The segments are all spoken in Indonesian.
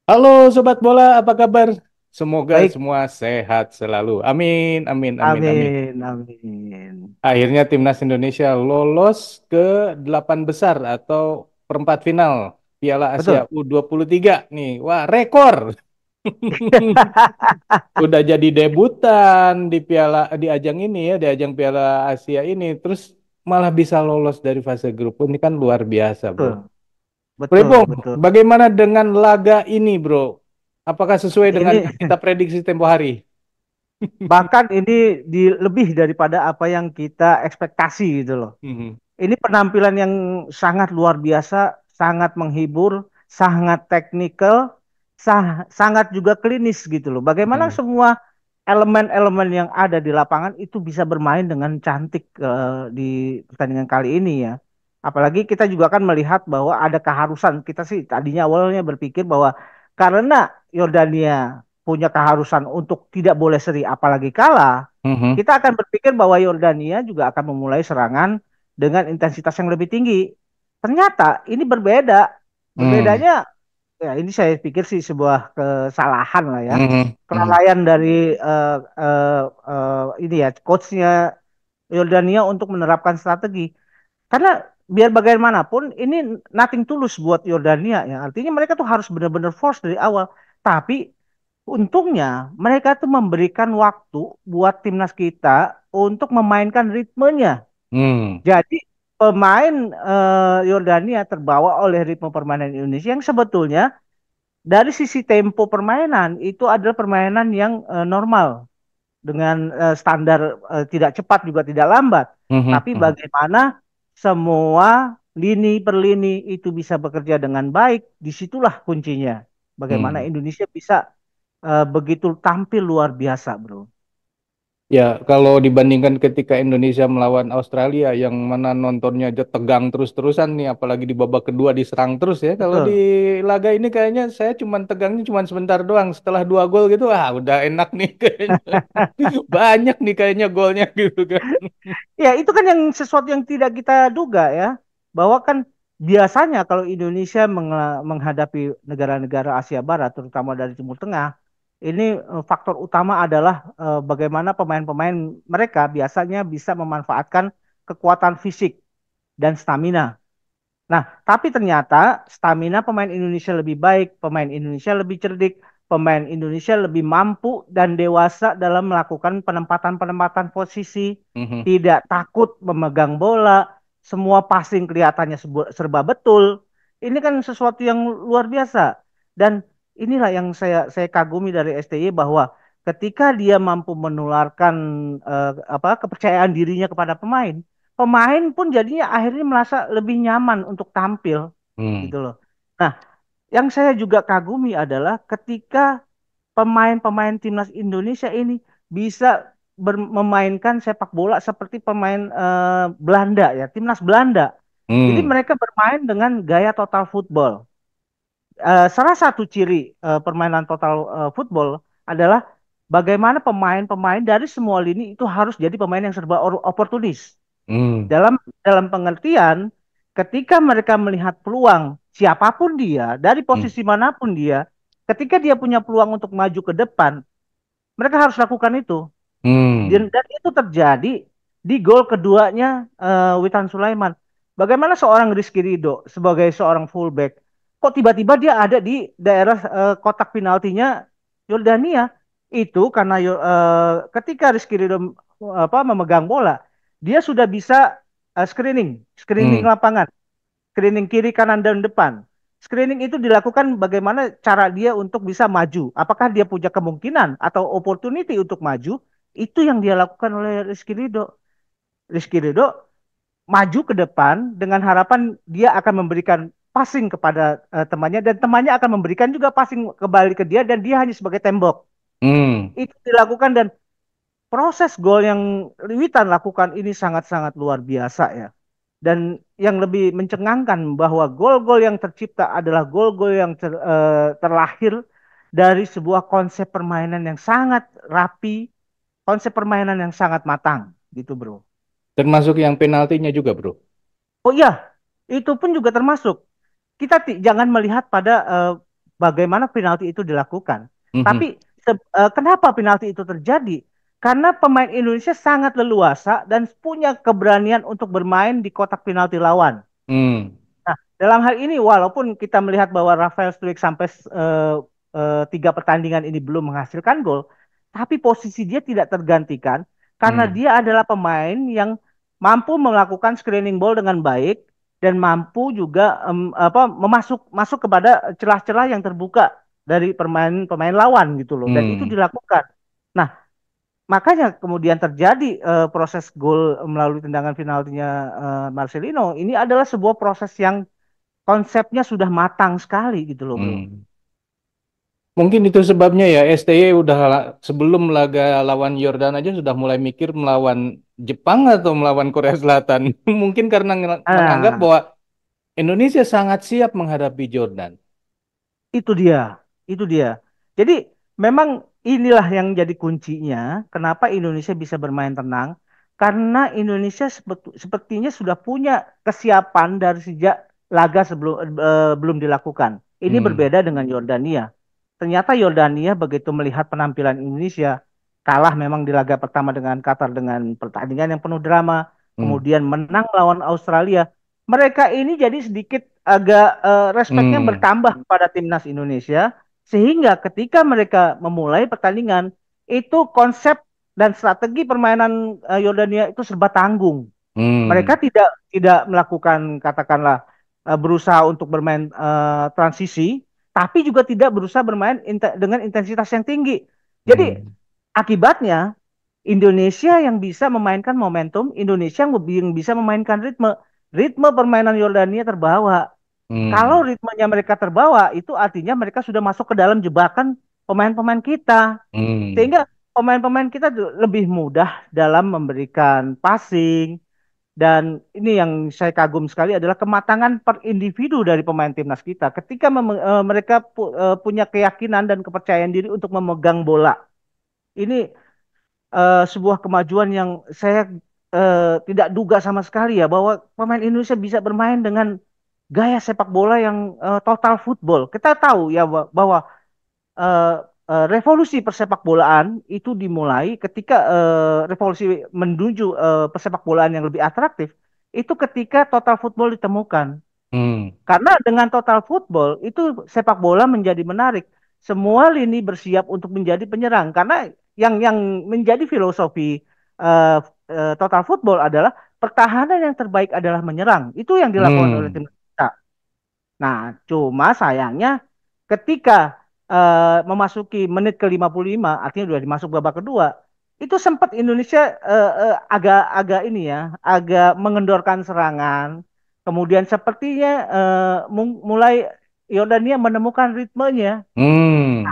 Halo Sobat Bola, apa kabar? Semoga Baik, semua sehat selalu. Amin, amin, amin, amin. amin, amin. Akhirnya timnas Indonesia lolos ke delapan besar atau perempat final Piala Asia Betul. U23 nih. Wah, rekor. Udah jadi debutan di di ajang ini ya, di ajang Piala Asia ini. Terus malah bisa lolos dari fase grup. Ini kan luar biasa, Bro. Betul, betul, Bro, betul. bagaimana dengan laga ini, Bro? Apakah sesuai dengan Ini yang kita prediksi tempo hari? bahkan ini lebih daripada apa yang kita ekspektasi gitu loh. Mhm. Ini penampilan yang sangat luar biasa, sangat menghibur, sangat teknikal, sangat juga klinis gitu loh. Bagaimana Mhm. semua elemen-elemen yang ada di lapangan itu bisa bermain dengan cantik di pertandingan kali ini ya. Apalagi kita juga kan melihat bahwa ada keharusan. Kita sih tadinya awalnya berpikir bahwa karena Yordania punya keharusan untuk tidak boleh seri apalagi kalah, Mhm. kita akan berpikir bahwa Yordania juga akan memulai serangan dengan intensitas yang lebih tinggi. Ternyata ini berbeda. Mhm. Berbedanya, ya ini saya pikir sih sebuah kesalahan lah ya. Mhm. Mhm. Kelalaian dari ini ya, coachnya Yordania untuk menerapkan strategi. Karena biar bagaimanapun ini nothing tulus buat Yordania ya. Artinya mereka tuh harus benar-benar force dari awal. Tapi untungnya mereka tuh memberikan waktu buat timnas kita untuk memainkan ritmenya. Mhm. Jadi pemain Yordania terbawa oleh ritme permainan Indonesia yang sebetulnya dari sisi tempo permainan itu adalah permainan yang normal dengan standar tidak cepat juga tidak lambat. Mhm. Tapi Mhm. bagaimana semua lini per lini itu bisa bekerja dengan baik, disitulah kuncinya. Bagaimana Mhm. Indonesia bisa begitu tampil luar biasa, bro. Ya, kalau dibandingkan ketika Indonesia melawan Australia yang mana nontonnya aja tegang terus-terusan nih, apalagi di babak kedua diserang terus ya. Kalau di Betul. laga ini kayaknya saya cuman tegangnya cuman sebentar doang. Setelah dua gol gitu, ah udah enak nih kayaknya. Banyak nih kayaknya golnya gitu kan. Ya, itu kan yang sesuatu yang tidak kita duga ya. Bahwa kan biasanya kalau Indonesia menghadapi negara-negara Asia Barat, terutama dari Timur Tengah, ini faktor utama adalah bagaimana pemain-pemain mereka biasanya bisa memanfaatkan kekuatan fisik dan stamina. Nah, tapi ternyata stamina pemain Indonesia lebih baik, pemain Indonesia lebih cerdik, pemain Indonesia lebih mampu dan dewasa dalam melakukan penempatan-penempatan posisi, Mhm. tidak takut memegang bola, semua passing kelihatannya serba betul. Ini kan sesuatu yang luar biasa. Dan inilah yang saya kagumi dari STY bahwa ketika dia mampu menularkan kepercayaan dirinya kepada pemain, pemain pun jadinya akhirnya merasa lebih nyaman untuk tampil Hmm. gitu loh. Nah, yang saya juga kagumi adalah ketika pemain-pemain timnas Indonesia ini bisa memainkan sepak bola seperti pemain Belanda ya, timnas Belanda. Jadi Hmm. mereka bermain dengan gaya total football. Salah satu ciri permainan total football adalah bagaimana pemain-pemain dari semua lini itu harus jadi pemain yang serba oportunis. Hmm. Dalam pengertian, ketika mereka melihat peluang siapapun dia, dari Hmm. posisi manapun dia, ketika dia punya peluang untuk maju ke depan, mereka harus lakukan itu. Hmm. Dan itu terjadi di gol keduanya Witan Sulaiman. Bagaimana seorang Rizky Ridho sebagai seorang fullback, kok tiba-tiba dia ada di daerah kotak penaltinya Yordania? Itu karena ketika Rizky Ridho memegang bola, dia sudah bisa screening Hmm. lapangan, screening kiri, kanan, dan depan. Screening itu dilakukan bagaimana cara dia untuk bisa maju. Apakah dia punya kemungkinan atau opportunity untuk maju? Itu yang dia lakukan oleh Rizky Ridho. Rizky Ridho maju ke depan dengan harapan dia akan memberikan passing kepada temannya dan temannya akan memberikan juga passing kembali ke dia dan dia hanya sebagai tembok. Hmm. Itu dilakukan dan proses gol yang Witan lakukan ini sangat-sangat luar biasa ya. Dan yang lebih mencengangkan bahwa gol-gol yang tercipta adalah gol-gol yang terlahir dari sebuah konsep permainan yang sangat rapi, konsep permainan yang sangat matang, gitu bro. Termasuk yang penaltinya juga, Bro. Oh iya, itu pun juga termasuk. Kita jangan melihat pada bagaimana penalti itu dilakukan. Tapi Mhm. kenapa penalti itu terjadi? Karena pemain Indonesia sangat leluasa dan punya keberanian untuk bermain di kotak penalti lawan. Hmm. Nah, dalam hal ini walaupun kita melihat bahwa Rafael Struijk sampai 3 pertandingan ini belum menghasilkan gol, tapi posisi dia tidak tergantikan karena Hmm. dia adalah pemain yang mampu melakukan screening ball dengan baik dan mampu juga masuk kepada celah-celah yang terbuka dari pemain-pemain lawan gitu loh. Dan itu Hmm. dilakukan. Nah, makanya kemudian terjadi proses gol melalui tendangan penaltinya Marcelino. Ini adalah sebuah proses yang konsepnya sudah matang sekali gitu loh bro. Hmm. Mungkin itu sebabnya ya STY udah sebelum laga lawan Yordan aja sudah mulai mikir melawan Jepang atau melawan Korea Selatan. Mungkin karena menganggap Nah, bahwa Indonesia sangat siap menghadapi Jordan. itu dia, itu dia. Jadi memang inilah yang jadi kuncinya. Kenapa Indonesia bisa bermain tenang? Karena Indonesia sepertinya sudah punya kesiapan dari sejak laga sebelum belum dilakukan. Ini Hmm. berbeda dengan Yordania. Ternyata Yordania begitu melihat penampilan Indonesia kalah memang di laga pertama dengan Qatar dengan pertandingan yang penuh drama, Hmm. kemudian menang lawan Australia. Mereka ini jadi sedikit agak respeknya Hmm. bertambah pada timnas Indonesia sehingga ketika mereka memulai pertandingan itu konsep dan strategi permainan Yordania itu serba tanggung. Mereka Hmm. tidak melakukan katakanlah berusaha untuk bermain transisi, tapi juga tidak berusaha bermain dengan intensitas yang tinggi. Jadi Hmm. akibatnya Indonesia yang bisa memainkan momentum, Indonesia yang bisa memainkan ritme. Ritme permainan Yordania terbawa. Kalau Hmm. ritmenya mereka terbawa, itu artinya mereka sudah masuk ke dalam jebakan pemain-pemain kita. Hmm. Sehingga pemain-pemain kita lebih mudah dalam memberikan passing, dan ini yang saya kagum sekali adalah kematangan per individu dari pemain timnas kita. Ketika mereka punya keyakinan dan kepercayaan diri untuk memegang bola. Ini sebuah kemajuan yang saya tidak duga sama sekali ya bahwa pemain Indonesia bisa bermain dengan gaya sepak bola yang total football. Kita tahu ya bahwa eh, revolusi persepak bolaan itu dimulai ketika revolusi menuju persepak bolaan yang lebih atraktif itu ketika total football ditemukan. Hmm. Karena dengan total football itu sepak bola menjadi menarik. Semua lini bersiap untuk menjadi penyerang karena yang menjadi filosofi eh, total football adalah pertahanan yang terbaik adalah menyerang. Itu yang dilakukan oleh Hmm. tim kita. Nah, cuma sayangnya ketika memasuki menit ke 55, artinya sudah dimasuk babak kedua, itu sempat Indonesia agak ini ya, agak mengendorkan serangan. Kemudian sepertinya mulai Yordania menemukan ritmenya. Hmm.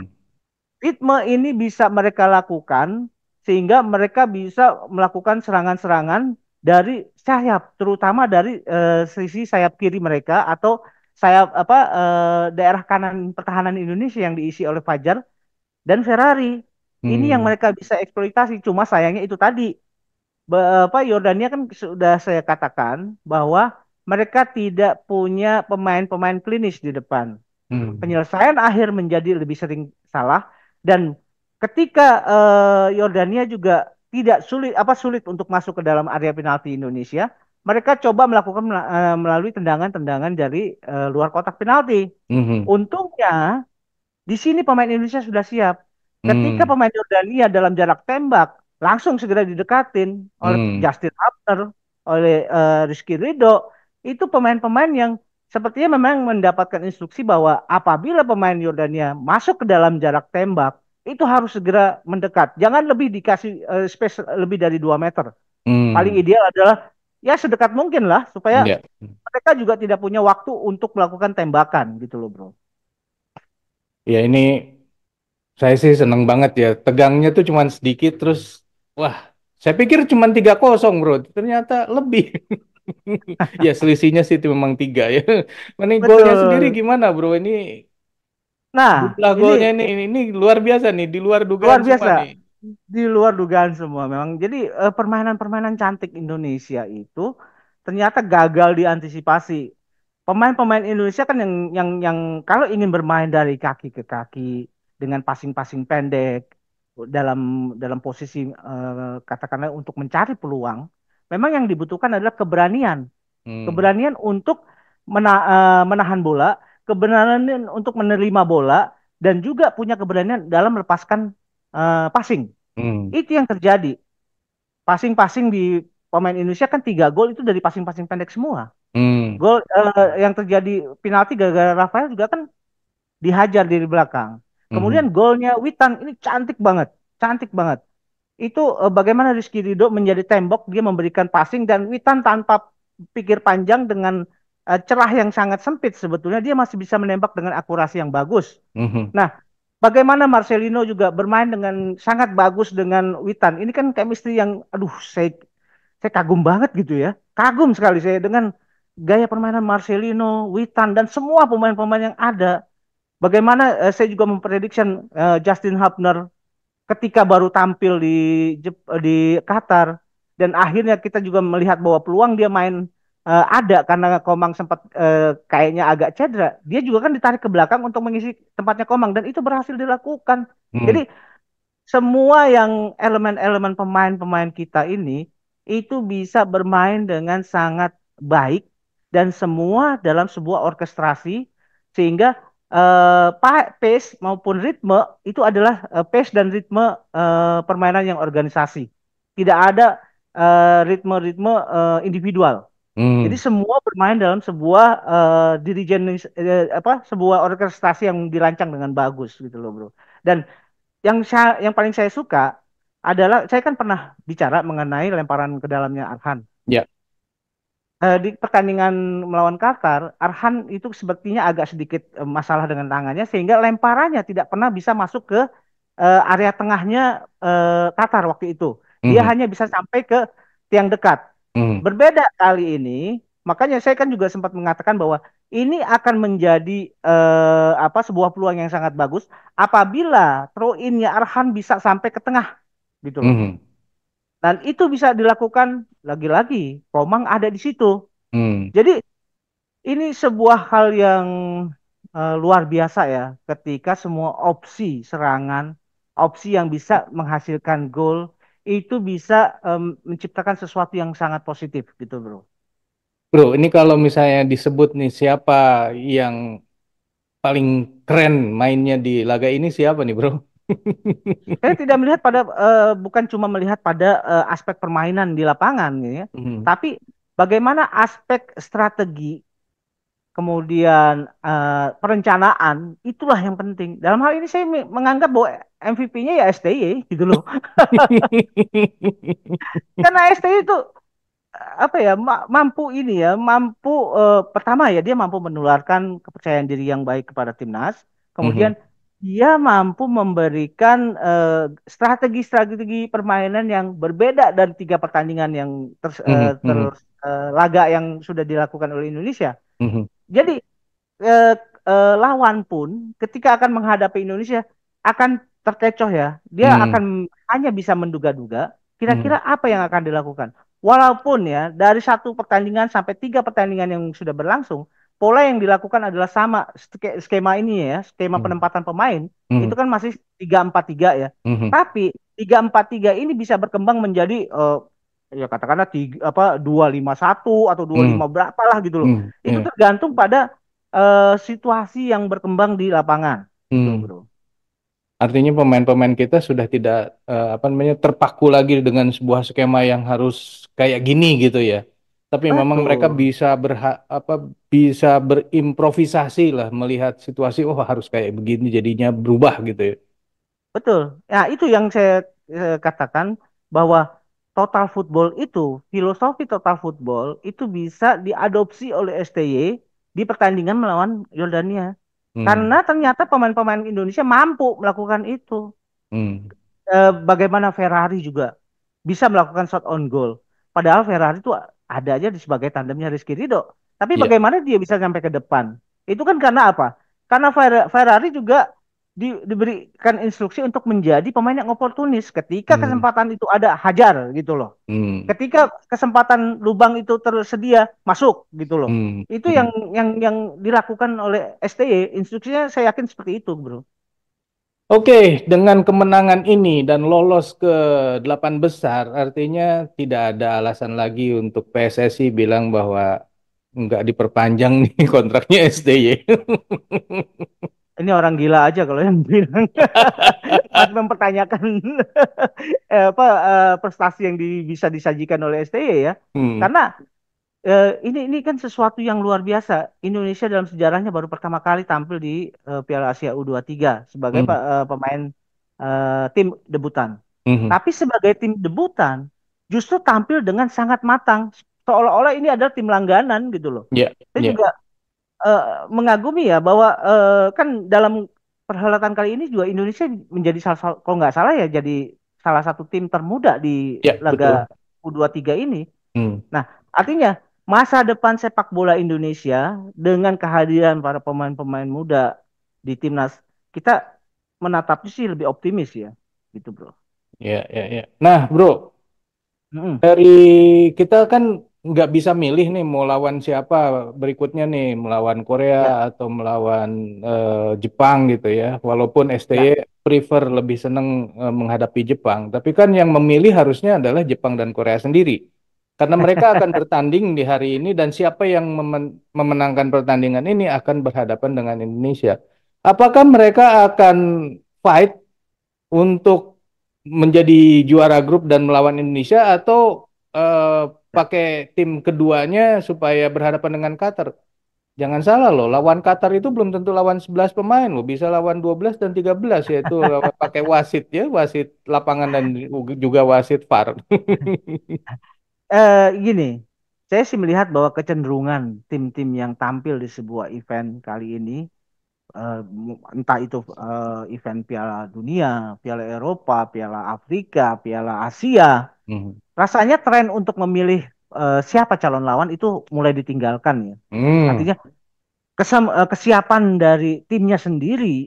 Ritme ini bisa mereka lakukan sehingga mereka bisa melakukan serangan-serangan dari sayap, terutama dari sisi sayap kiri mereka atau sayap daerah kanan pertahanan Indonesia yang diisi oleh Fajar dan Ferrari. Ini yang Hmm. mereka bisa eksploitasi. Cuma sayangnya itu tadi Yordania kan sudah saya katakan bahwa mereka tidak punya pemain-pemain klinis di depan. Hmm. Penyelesaian akhir menjadi lebih sering salah dan ketika Yordania juga tidak sulit untuk masuk ke dalam area penalti Indonesia, mereka coba melakukan melalui tendangan-tendangan dari luar kotak penalti. Hmm. Untungnya di sini pemain Indonesia sudah siap. Ketika Hmm. pemain Yordania dalam jarak tembak langsung segera didekatin oleh Hmm. Justin Hubner, oleh Rizky Ridho, itu pemain-pemain yang sepertinya memang mendapatkan instruksi bahwa apabila pemain Yordania masuk ke dalam jarak tembak, itu harus segera mendekat. Jangan lebih dikasih space lebih dari 2 meter. Paling Hmm. ideal adalah ya sedekat mungkin lah supaya Ya. mereka juga tidak punya waktu untuk melakukan tembakan gitu loh bro. Ya ini saya sih seneng banget ya. Tegangnya tuh cuman sedikit terus wah, saya pikir cuman 3-0 bro. Ternyata lebih. Ya selisihnya sih itu memang 3 ya. Ini golnya sendiri Betul. gimana bro? Ini Nah, jumlah ini golnya ini luar biasa nih, di luar luar dugaan semua biasa. nih. Di luar dugaan semua memang. Jadi permainan-permainan cantik Indonesia itu ternyata gagal diantisipasi. pemain-pemain Indonesia kan yang kalau ingin bermain dari kaki ke kaki dengan passing-passing pendek dalam dalam posisi katakanlah untuk mencari peluang, memang yang dibutuhkan adalah keberanian, Hmm. keberanian untuk menahan bola, keberanian untuk menerima bola, dan juga punya keberanian dalam melepaskan passing. Hmm. Itu yang terjadi. Passing-passing di pemain Indonesia kan 3 gol itu dari passing-passing pendek semua. Hmm. Gol yang terjadi penalti gara-gara Rafael juga kan dihajar dari belakang. Hmm. Kemudian golnya Witan ini cantik banget, cantik banget. Itu bagaimana Rizky Ridho menjadi tembok, dia memberikan passing dan Witan tanpa pikir panjang dengan celah yang sangat sempit sebetulnya dia masih bisa menembak dengan akurasi yang bagus. Hmm. Nah, bagaimana Marcelino juga bermain dengan sangat bagus dengan Witan. Ini kan chemistry yang aduh saya kagum banget gitu ya. Kagum sekali saya dengan gaya permainan Marcelino, Witan dan semua pemain-pemain yang ada. Bagaimana saya juga memprediksi Justin Hubner ketika baru tampil di Qatar dan akhirnya kita juga melihat bahwa peluang dia main ada karena Komang sempat kayaknya agak cedera. Dia juga kan ditarik ke belakang untuk mengisi tempatnya Komang dan itu berhasil dilakukan. Hmm. Jadi semua yang elemen-elemen pemain-pemain kita ini itu bisa bermain dengan sangat baik dan semua dalam sebuah orkestrasi sehingga pace maupun ritme itu adalah pace dan ritme permainan yang organisasi. Tidak ada ritme-ritme individual. Jadi Hmm. semua bermain dalam sebuah dirijen apa sebuah orkestrasi yang dirancang dengan bagus gitu loh, Bro. Dan yang paling saya suka adalah saya kan pernah bicara mengenai lemparan ke dalamnya Arhan. Ya. Di pertandingan melawan Qatar, Arhan itu sepertinya agak sedikit masalah dengan tangannya sehingga lemparannya tidak pernah bisa masuk ke area tengahnya Qatar waktu itu. Dia Hmm. hanya bisa sampai ke tiang dekat. Hmm. Berbeda kali ini, makanya saya kan juga sempat mengatakan bahwa ini akan menjadi apa sebuah peluang yang sangat bagus apabila throw in-nya Arhan bisa sampai ke tengah gitu loh. Hmm. Dan itu bisa dilakukan lagi-lagi. Komang ada di situ. Hmm. Jadi ini sebuah hal yang luar biasa ya ketika semua opsi serangan, opsi yang bisa menghasilkan gol itu bisa menciptakan sesuatu yang sangat positif gitu, Bro. Bro, ini kalau misalnya disebut nih siapa yang paling keren mainnya di laga ini siapa nih, Bro? Saya tidak melihat pada bukan cuma melihat pada aspek permainan di lapangan ya, Hmm. tapi bagaimana aspek strategi kemudian perencanaan itulah yang penting. Dalam hal ini saya menganggap bahwa MVP-nya ya STY gitu loh. Karena STY itu apa ya mampu ini ya mampu pertama ya dia mampu menularkan kepercayaan diri yang baik kepada timnas kemudian Mhm. dia mampu memberikan strategi-strategi permainan yang berbeda dari 3 pertandingan yang Mhm. Mhm. laga yang sudah dilakukan oleh Indonesia Mhm. jadi eh, lawan pun ketika akan menghadapi Indonesia akan terkecoh ya. Dia Mhm. akan hanya bisa menduga-duga kira-kira Mhm. apa yang akan dilakukan. Walaupun ya dari 1 pertandingan sampai 3 pertandingan yang sudah berlangsung, pola yang dilakukan adalah sama skema ini ya, skema Mhm. penempatan pemain itu Mhm. kan masih 3-4-3 ya. Mhm. Tapi 3-4-3 ini bisa berkembang menjadi ya katakanlah 2-5-1 atau 2-5 Mhm. berapa lah gitu loh. Mhm. Itu Ya. tergantung pada situasi yang berkembang di lapangan gitu, Mhm. Bro. Artinya pemain-pemain kita sudah tidak apa namanya terpaku lagi dengan sebuah skema yang harus kayak gini gitu ya. Tapi memang mereka Betul. bisa apa bisa berimprovisasi lah melihat situasi oh harus kayak begini jadinya berubah gitu ya. Betul. Ya, itu yang saya katakan bahwa total football itu, filosofi total football itu bisa diadopsi oleh STY di pertandingan melawan Yordania. Karena Hmm. ternyata pemain-pemain Indonesia mampu melakukan itu. Hmm. Bagaimana Ferrari juga bisa melakukan shot on goal. Padahal Ferrari itu ada aja di sebagai tandemnya Rizky Ridho. Tapi Ya. bagaimana dia bisa sampai ke depan? Itu kan karena apa? Karena Ferrari juga diberikan instruksi untuk menjadi pemain yang oportunis. Ketika Hmm. kesempatan itu ada, hajar gitu loh. Hmm. Ketika kesempatan lubang itu tersedia, masuk gitu loh. Hmm. Itu Hmm. yang dilakukan oleh STY. Instruksinya saya yakin seperti itu, bro. Oke, dengan kemenangan ini dan lolos ke 8 besar, artinya tidak ada alasan lagi untuk PSSI bilang bahwa nggak diperpanjang nih kontraknya STY. Ini orang gila aja kalau yang bilang masih mempertanyakan prestasi yang bisa disajikan oleh STY ya. Hmm. Karena ini kan sesuatu yang luar biasa. Indonesia dalam sejarahnya baru pertama kali tampil di Piala Asia U23 sebagai Hmm. pemain tim debutan. Hmm. Tapi sebagai tim debutan justru tampil dengan sangat matang, seolah-olah ini adalah tim langganan gitu loh. Ya, Saya ya, juga eh, mengagumi ya bahwa kan dalam perhelatan kali ini juga Indonesia menjadi kalau nggak salah ya jadi salah satu tim termuda di ya, laga betul. U23 ini. Hmm. Nah, artinya masa depan sepak bola Indonesia dengan kehadiran para pemain-pemain muda di timnas, kita menatapnya sih lebih optimis ya, gitu bro. Ya, ya, ya. Nah, bro, Mm-mm. dari kita kan nggak bisa milih nih mau lawan siapa berikutnya nih, melawan Korea Ya, atau melawan Jepang gitu ya. Walaupun STY ya. prefer lebih seneng menghadapi Jepang, tapi kan yang memilih harusnya adalah Jepang dan Korea sendiri. Karena mereka akan bertanding di hari ini dan siapa yang memenangkan pertandingan ini akan berhadapan dengan Indonesia. Apakah mereka akan fight untuk menjadi juara grup dan melawan Indonesia atau pakai tim keduanya supaya berhadapan dengan Qatar? Jangan salah loh, lawan Qatar itu belum tentu lawan 11 pemain loh, bisa lawan 12 dan 13 yaitu pakai wasit ya, wasit lapangan dan juga wasit VAR. Gini, saya sih melihat bahwa kecenderungan tim-tim yang tampil di sebuah event kali ini, entah itu event Piala Dunia, Piala Eropa, Piala Afrika, Piala Asia, Hmm. rasanya tren untuk memilih siapa calon lawan itu mulai ditinggalkan ya. Hmm. Artinya kesiapan dari timnya sendiri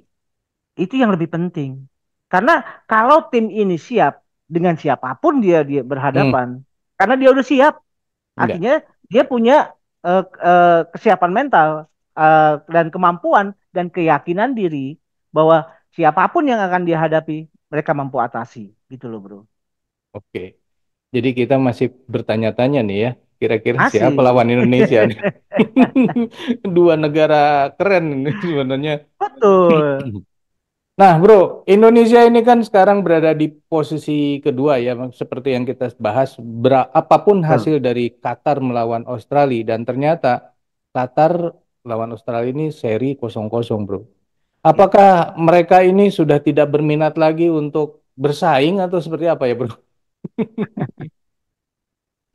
itu yang lebih penting. Karena kalau tim ini siap dengan siapapun dia Hmm. berhadapan, karena dia udah siap, Enggak. artinya dia punya kesiapan mental dan kemampuan dan keyakinan diri bahwa siapapun yang akan dihadapi mereka mampu atasi, gitu loh bro. Oke. Jadi kita masih bertanya-tanya nih ya, kira-kira siapa Masih. lawan Indonesia nih? Dua negara keren ini sebenarnya. Betul. Nah, bro, Indonesia ini kan sekarang berada di posisi kedua ya, seperti yang kita bahas. Apapun Betul. hasil dari Qatar melawan Australia dan ternyata Qatar lawan Australia ini seri 0-0, bro. Ya. Apakah mereka ini sudah tidak berminat lagi untuk bersaing atau seperti apa ya, bro?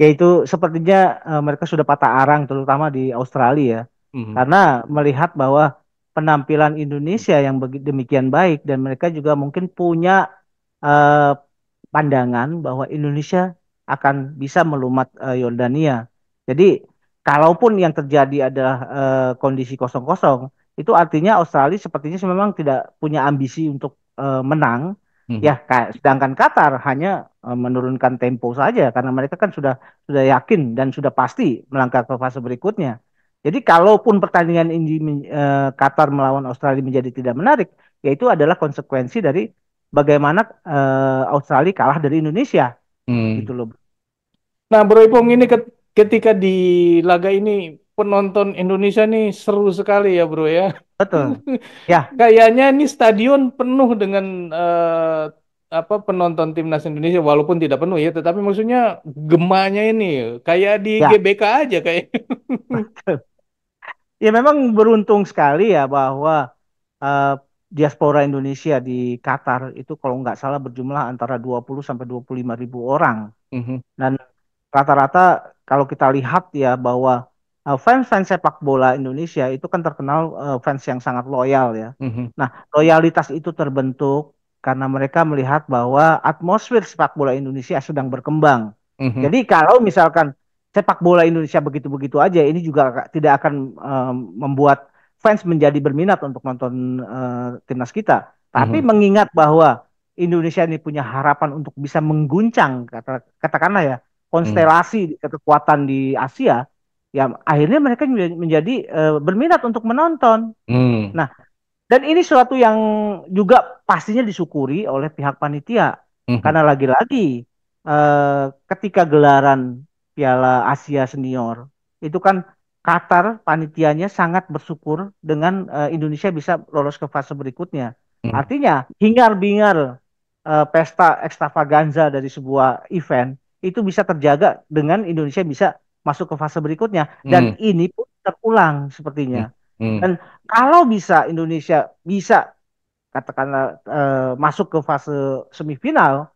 Yaitu sepertinya mereka sudah patah arang terutama di Australia ya. Hmm. Karena melihat bahwa penampilan Indonesia yang demikian baik dan mereka juga mungkin punya eh, pandangan bahwa Indonesia akan bisa melumat Yordania. Jadi kalaupun yang terjadi adalah kondisi kosong kosong, itu artinya Australia sepertinya memang tidak punya ambisi untuk menang. Hmm. Ya, sedangkan Qatar hanya menurunkan tempo saja karena mereka kan sudah yakin dan sudah pasti melangkah ke fase berikutnya. Jadi kalaupun pertandingan ini Qatar melawan Australia menjadi tidak menarik, yaitu adalah konsekuensi dari bagaimana Australia kalah dari Indonesia gitu Hmm. loh. Nah, Bro Ipong ini ketika di laga ini penonton Indonesia nih seru sekali ya, Bro ya. Betul. Ya, Kayaknya ini stadion penuh dengan apa penonton timnas Indonesia walaupun tidak penuh ya, tetapi maksudnya gemanya ini kayak di ya. GBK aja kayak. Ya memang beruntung sekali ya bahwa eh, diaspora Indonesia di Qatar itu kalau nggak salah berjumlah antara 20 sampai 25 ribu orang. Mhm, Dan rata-rata kalau kita lihat ya bahwa fans-fans sepak bola Indonesia itu kan terkenal fans yang sangat loyal ya. mhm, Nah, loyalitas itu terbentuk karena mereka melihat bahwa atmosfer sepak bola Indonesia sedang berkembang. mhm, Jadi kalau misalkan sepak bola Indonesia begitu-begitu aja, ini juga tidak akan membuat fans menjadi berminat untuk nonton timnas kita. Tapi Mhm. mengingat bahwa Indonesia ini punya harapan untuk bisa mengguncang, katakanlah ya, Mhm. konstelasi kekuatan di Asia, ya akhirnya mereka menjadi berminat untuk menonton. Mhm. Nah, dan ini suatu yang juga pastinya disyukuri oleh pihak panitia. Mhm. Karena lagi-lagi ketika gelaran Piala Asia Senior itu kan Qatar panitianya sangat bersyukur dengan Indonesia bisa lolos ke fase berikutnya. Mhm. Artinya hingar-bingar pesta ekstravaganza dari sebuah event itu bisa terjaga dengan Indonesia bisa masuk ke fase berikutnya dan Mhm. ini pun terulang sepertinya. Mhm. Dan kalau bisa Indonesia bisa katakanlah masuk ke fase semifinal,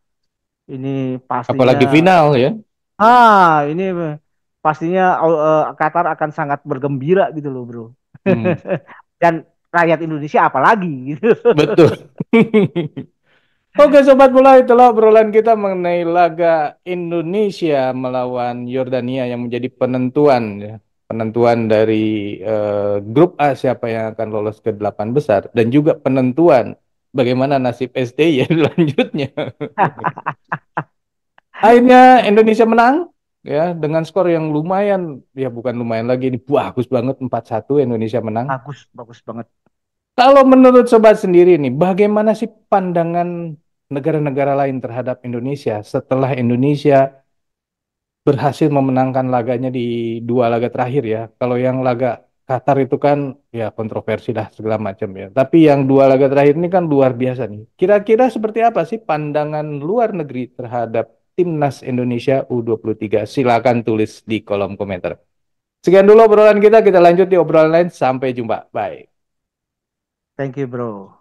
ini Apalagi pastinya final ya. ini pastinya Qatar akan sangat bergembira gitu loh, Bro. Hmm, Dan rakyat Indonesia apalagi gitu. betul. Oke Sobat Bola, itulah obrolan kita mengenai laga Indonesia melawan Yordania yang menjadi penentuan ya. Penentuan dari grup A siapa yang akan lolos ke delapan besar dan juga penentuan bagaimana nasib STY selanjutnya. Akhirnya Indonesia menang ya dengan skor yang lumayan, ya bukan lumayan lagi, ini bagus banget 4-1 Indonesia menang. Bagus, bagus banget. Kalau menurut sobat sendiri nih, bagaimana sih pandangan negara-negara lain terhadap Indonesia setelah Indonesia berhasil memenangkan laganya di dua laga terakhir ya? Kalau yang laga Qatar itu kan ya kontroversi lah segala macam ya. Tapi yang dua laga terakhir ini kan luar biasa nih. Kira-kira seperti apa sih pandangan luar negeri terhadap Timnas Indonesia U23? Silakan tulis di kolom komentar. Sekian dulu obrolan kita lanjut di obrolan lain. Sampai jumpa. Bye. Thank you, Bro.